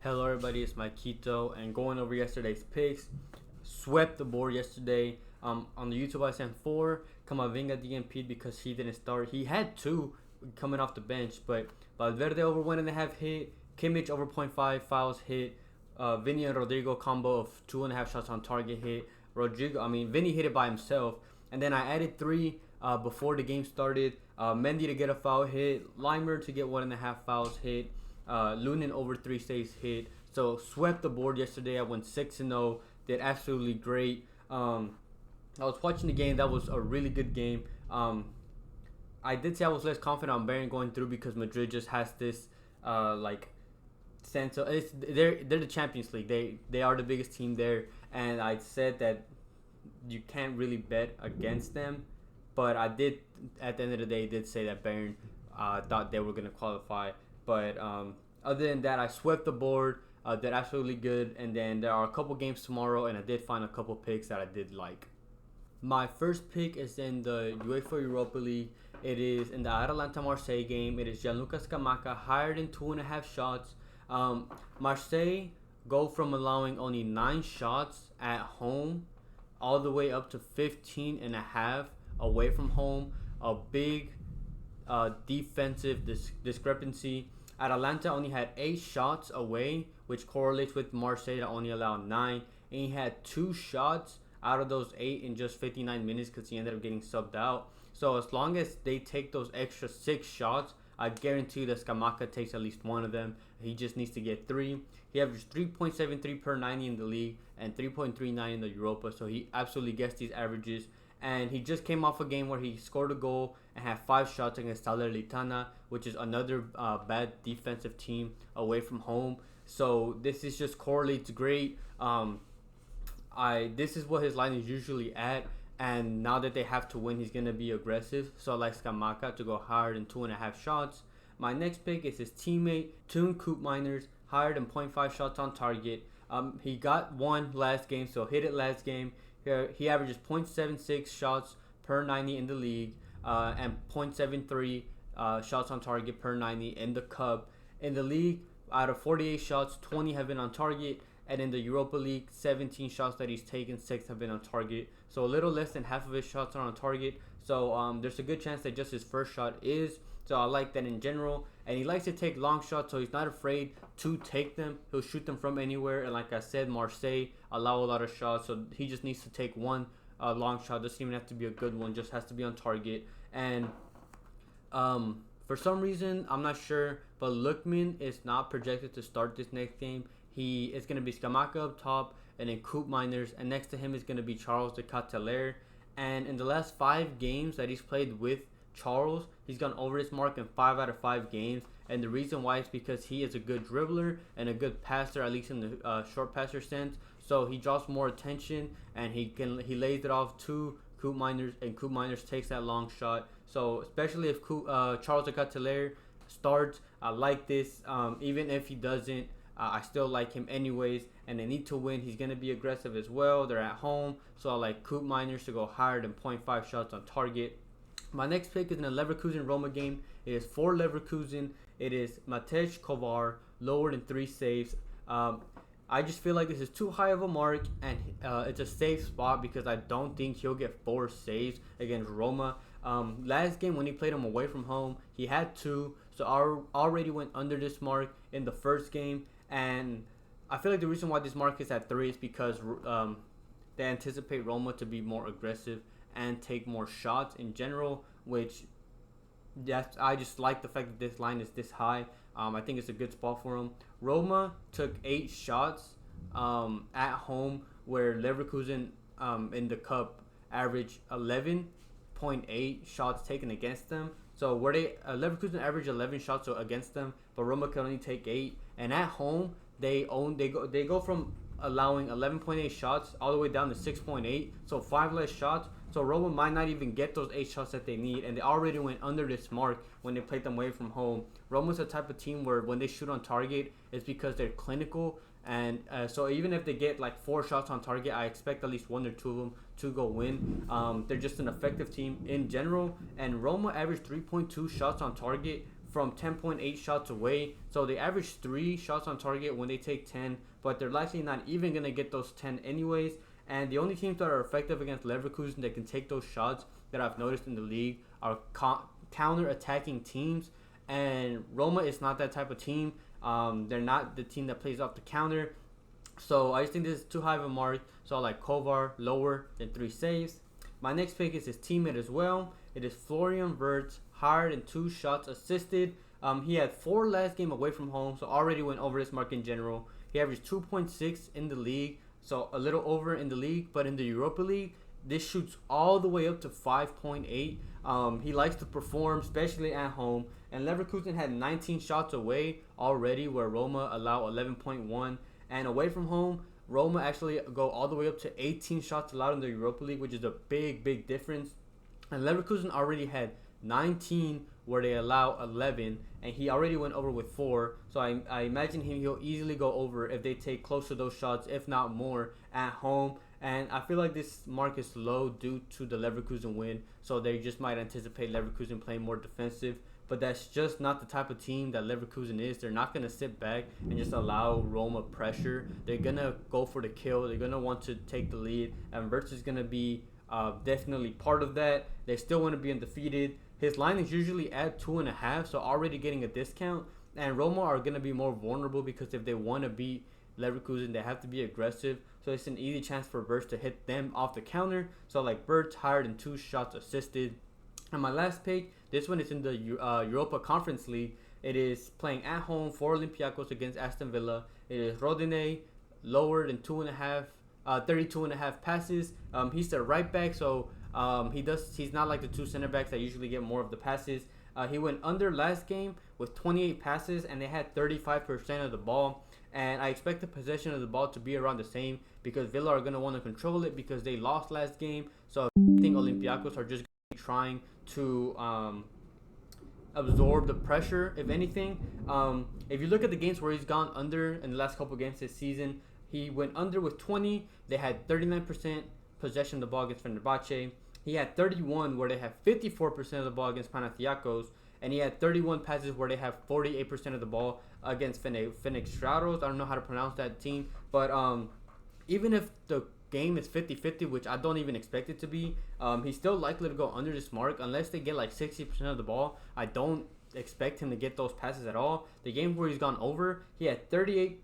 Hello everybody, it's Maikito, and going over yesterday's picks, swept the board yesterday. On the YouTube I sent 4. Camavinga DMP'd because he didn't start. He had 2 coming off the bench, but Valverde over 1.5 hit, Kimmich over 0.5 fouls hit, Vinny and Rodrigo combo of 2.5 shots on target hit. Vinny hit it by himself, and then I added 3 before the game started. Mendy to get a foul hit, Limer to get 1.5 fouls hit. Lunin over 3 saves hit. So swept the board yesterday. I went 6-0. Did absolutely great. I was watching the game. That was a really good game. I did say I was less confident on Bayern going through because Madrid just has this sense of they're the Champions League. They are the biggest team there, and I said that you can't really bet against them. But I did at the end of the day did say that Bayern thought they were gonna qualify. But other than that, I swept the board. Did absolutely good. And then there are a couple games tomorrow, and I did find a couple picks that I did like. My first pick is in the UEFA Europa League. It is in the Atalanta Marseille game. It is Gianluca Scamacca higher than 2.5 shots. Marseille go from allowing only 9 shots at home all the way up to 15.5 away from home. A big defensive discrepancy. Atalanta only had 8 shots away, which correlates with Marseille that only allowed 9. And he had 2 shots out of those 8 in just 59 minutes because he ended up getting subbed out. So as long as they take those extra 6 shots, I guarantee that Scamacca takes at least 1 of them. He just needs to get 3. He averaged 3.73 per 90 in the league and 3.39 in the Europa. So he absolutely gets these averages. And he just came off a game where he scored a goal and had 5 shots against Salernitana, which is another bad defensive team away from home. So this is just correlates great. This is what his line is usually at, and now that they have to win, he's gonna be aggressive. So I like Scamacca to go higher than 2.5 shots. My next pick is his teammate Toon Coop Miners, higher than 0.5 shots on target. He got 1 last game, so hit it last game. He averages 0.76 shots per 90 in the league and 0.73 shots on target per 90 in the cup. In the league, out of 48 shots, 20 have been on target. And in the Europa League, 17 shots that he's taken, 6 have been on target. So a little less than half of his shots are on target. So there's a good chance that just his first shot is. So I like that in general. And he likes to take long shots, so he's not afraid to take them. He'll shoot them from anywhere. And like I said, Marseille allow a lot of shots, so he just needs to take 1 long shot. Doesn't even have to be a good one, just has to be on target. And for some reason, I'm not sure, but Lookman is not projected to start this next game. He is going to be Scamacca up top, and then Coop Miners, and next to him is going to be Charles de Ketelaere. And in the last 5 games that he's played with Charles, he's gone over his mark in 5 out of 5 games. And the reason why is because he is a good dribbler and a good passer, at least in the short passer sense. So he draws more attention, and he lays it off to Coop Miners, and Coop Miners takes that long shot. So especially if Charles de Ketelaere starts, I like this. Even if he doesn't, I still like him anyways, and they need to win. He's going to be aggressive as well. They're at home, so I like Coop Miners to go higher than 0.5 shots on target. My next pick is in a Leverkusen-Roma game. It is for Leverkusen. It is Matej Kovar, lower than 3 saves. I just feel like this is too high of a mark, and it's a safe spot because I don't think he'll get 4 saves against Roma. Last game when he played him away from home, he had 2, so I already went under this mark in the first game. And I feel like the reason why this mark is at 3 is because they anticipate Roma to be more aggressive and take more shots in general, which I just like the fact that this line is this high. I think it's a good spot for him. Roma took 8 shots at home, where Leverkusen in the cup averaged 11.8 shots taken against them. So where Leverkusen averaged 11 shots against them, but Roma can only take 8. And at home, they go from allowing 11.8 shots all the way down to 6.8, so 5 less shots. So Roma might not even get those 8 shots that they need, and they already went under this mark when they played them away from home. Roma's the type of team where when they shoot on target, it's because they're clinical, and so even if they get like 4 shots on target, I expect at least 1 or 2 of them to go win. They're just an effective team in general, and Roma averaged 3.2 shots on target from 10.8 shots away. So they average 3 shots on target when they take 10, but they're likely not even going to get those 10 anyways. And the only teams that are effective against Leverkusen that can take those shots that I've noticed in the league are counter-attacking teams. And Roma is not that type of team. They're not the team that plays off the counter. So I just think this is too high of a mark. So I like Kovar lower than 3 saves. My next pick is his teammate as well. It is Florian Wirtz, higher than 2 shots assisted. He had 4 last game away from home, so already went over this mark in general. He averaged 2.6 in the league, so a little over in the league. But in the Europa League, this shoots all the way up to 5.8. He likes to perform, especially at home. And Leverkusen had 19 shots away already, where Roma allow 11.1. And away from home, Roma actually go all the way up to 18 shots allowed in the Europa League, which is a big difference. And Leverkusen already had 19 where they allow 11, and he already went over with 4. So I imagine he'll easily go over if they take close to those shots, if not more, at home. And I feel like this mark is low due to the Leverkusen win, so they just might anticipate Leverkusen playing more defensive. But that's just not the type of team that Leverkusen is. They're not going to sit back and just allow Roma pressure. They're going to go for the kill. They're going to want to take the lead. And Wirtz is going to be definitely part of that. They still want to be undefeated. His line is usually at 2.5, so already getting a discount. And Roma are going to be more vulnerable because if they want to beat Leverkusen, they have to be aggressive. So it's an easy chance for Wirtz to hit them off the counter. So like Wirtz, higher than 2 shots assisted. And my last pick, this one is in the Europa Conference League. It is playing at home for Olympiacos against Aston Villa. It is Rodinei, lower than 32.5 passes. He's the right back, so he's not like the 2 center backs that usually get more of the passes. He went under last game with 28 passes, and they had 35% of the ball. And I expect the possession of the ball to be around the same because Villa are going to want to control it because they lost last game. So I think Olympiacos are just trying to absorb the pressure, if anything. If you look at the games where he's gone under in the last couple games this season, he went under with 20. They had 39% possession of the ball against Fenerbahce. He had 31 where they have 54% of the ball against Panathinaikos. And he had 31 passes where they have 48% of the ball against Thankszs. I don't know how to pronounce that team. But even if the game is 50-50, which I don't even expect it to be, he's still likely to go under this mark unless they get like 60% of the ball. I don't expect him to get those passes at all. The game where he's gone over, he had 38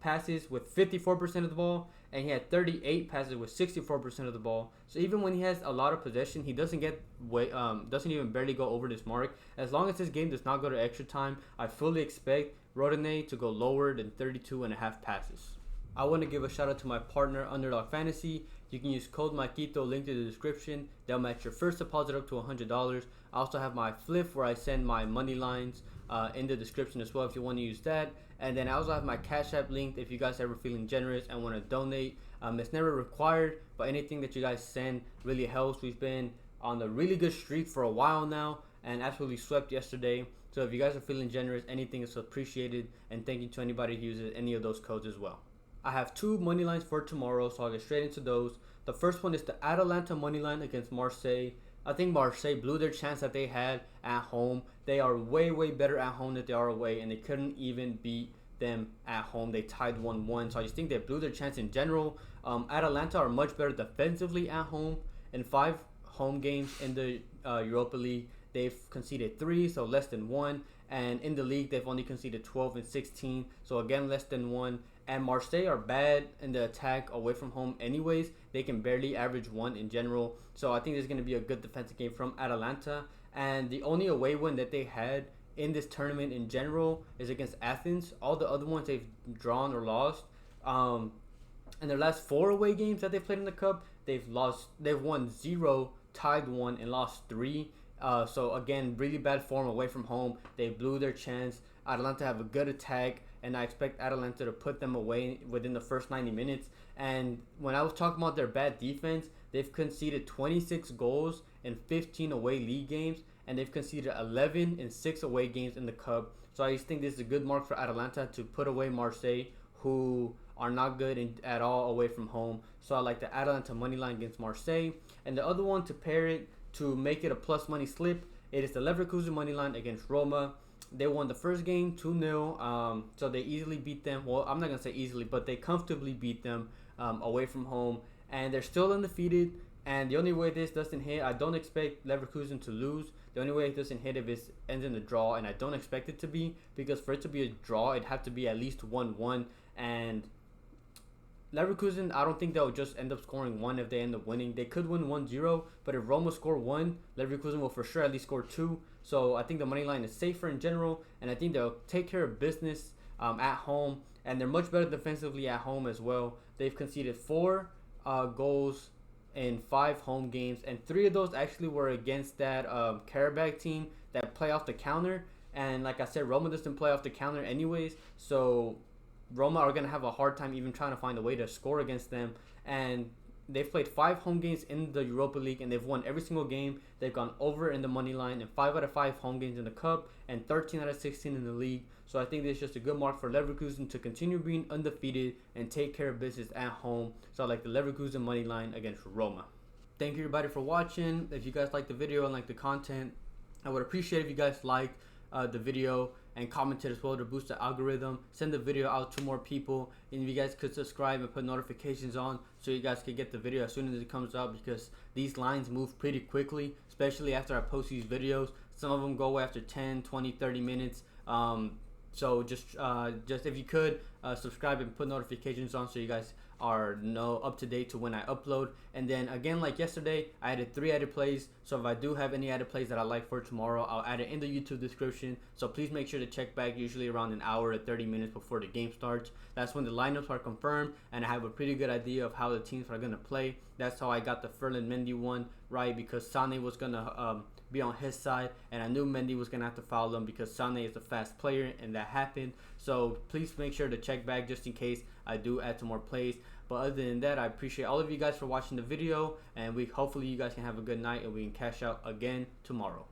passes with 54% of the ball, and he had 38 passes with 64% of the ball. So even when he has a lot of possession, he doesn't even barely go over this mark. As long as this game does not go to extra time, I fully expect Rodinei to go lower than 32.5 passes. I want to give a shout out to my partner, Underdog Fantasy. You can use code Maikito, linked in the description. They'll match your first deposit up to $100. I also have my Fliff where I send my money lines in the description as well if you want to use that. And then I also have my Cashapp linked if you guys ever feeling generous and want to donate. It's never required, but anything that you guys send really helps. We've been on a really good streak for a while now and absolutely swept yesterday. So if you guys are feeling generous, anything is appreciated. And thank you to anybody who uses any of those codes as well. I have 2 money lines for tomorrow, so I'll get straight into those. The first one is the Atalanta money line against Marseille. I think Marseille blew their chance that they had at home. They are way better at home than they are away, and they couldn't even beat them at home. They tied 1-1, so I just think they blew their chance in general. Atalanta are much better defensively at home. In 5 home games in the Europa League, they've conceded 3, so less than 1. And in the league, they've only conceded 12 and 16, so again, less than 1. And Marseille are bad in the attack away from home anyways. They can barely average 1 in general. So I think there's going to be a good defensive game from Atalanta. And the only away win that they had in this tournament in general is against Athens. All the other ones they've drawn or lost. In their last 4 away games that they've played in the cup, they've won 0, tied 1, and lost 3. So again, really bad form away from home. They blew their chance. Atalanta have a good attack, and I expect Atalanta to put them away within the first 90 minutes. And when I was talking about their bad defense, they've conceded 26 goals in 15 away league games, and they've conceded 11 in 6 away games in the cup. So I just think this is a good mark for Atalanta to put away Marseille, who are not good at all away from home. So I like the Atalanta money line against Marseille. And the other one to pair it to make it a plus money slip It is the Leverkusen money line against Roma. They won the first game 2-0, so they easily beat them. Well, I'm not going to say easily, but they comfortably beat them away from home. And they're still undefeated. And the only way this doesn't hit, I don't expect Leverkusen to lose. The only way it doesn't hit if it ends in a draw, and I don't expect it to be, because for it to be a draw, it'd have to be at least 1-1. And Leverkusen, I don't think they'll just end up scoring 1 if they end up winning. They could win 1-0, but if Roma score 1, Leverkusen will for sure at least score 2. So I think the money line is safer in general, and I think they'll take care of business at home. And they're much better defensively at home as well. They've conceded 4 goals in 5 home games, and 3 of those actually were against that Karabakh team that play off the counter. And like I said, Roma doesn't play off the counter anyways, so Roma are going to have a hard time even trying to find a way to score against them. And they've played 5 home games in the Europa League, and they've won every single game. They've gone over in the money line in 5 out of 5 home games in the Cup and 13 out of 16 in the league. So I think this is just a good mark for Leverkusen to continue being undefeated and take care of business at home. So I like the Leverkusen money line against Roma. Thank you everybody for watching. If you guys like the video and like the content, I would appreciate if you guys liked the video and commented as well to boost the algorithm. Send the video out to more people, and if you guys could subscribe and put notifications on so you guys could get the video as soon as it comes out, because these lines move pretty quickly, especially after I post these videos. Some of them go away after 10, 20, 30 minutes. So just if you could subscribe and put notifications on so you guys are up to date to when I upload. And then again, like yesterday, I added 3 added plays. So if I do have any added plays that I like for tomorrow, I'll add it in the YouTube description. So please make sure to check back usually around an hour to 30 minutes before the game starts. That's when the lineups are confirmed, and I have a pretty good idea of how the teams are gonna play. That's how I got the Ferland Mendy one right, because Sane was gonna be on his side, and I knew Mendy was gonna have to foul him because Sane is a fast player, and that happened. So please make sure to check back just in case I do add some more plays. But other than that, I appreciate all of you guys for watching the video, and hopefully you guys can have a good night and we can cash out again tomorrow.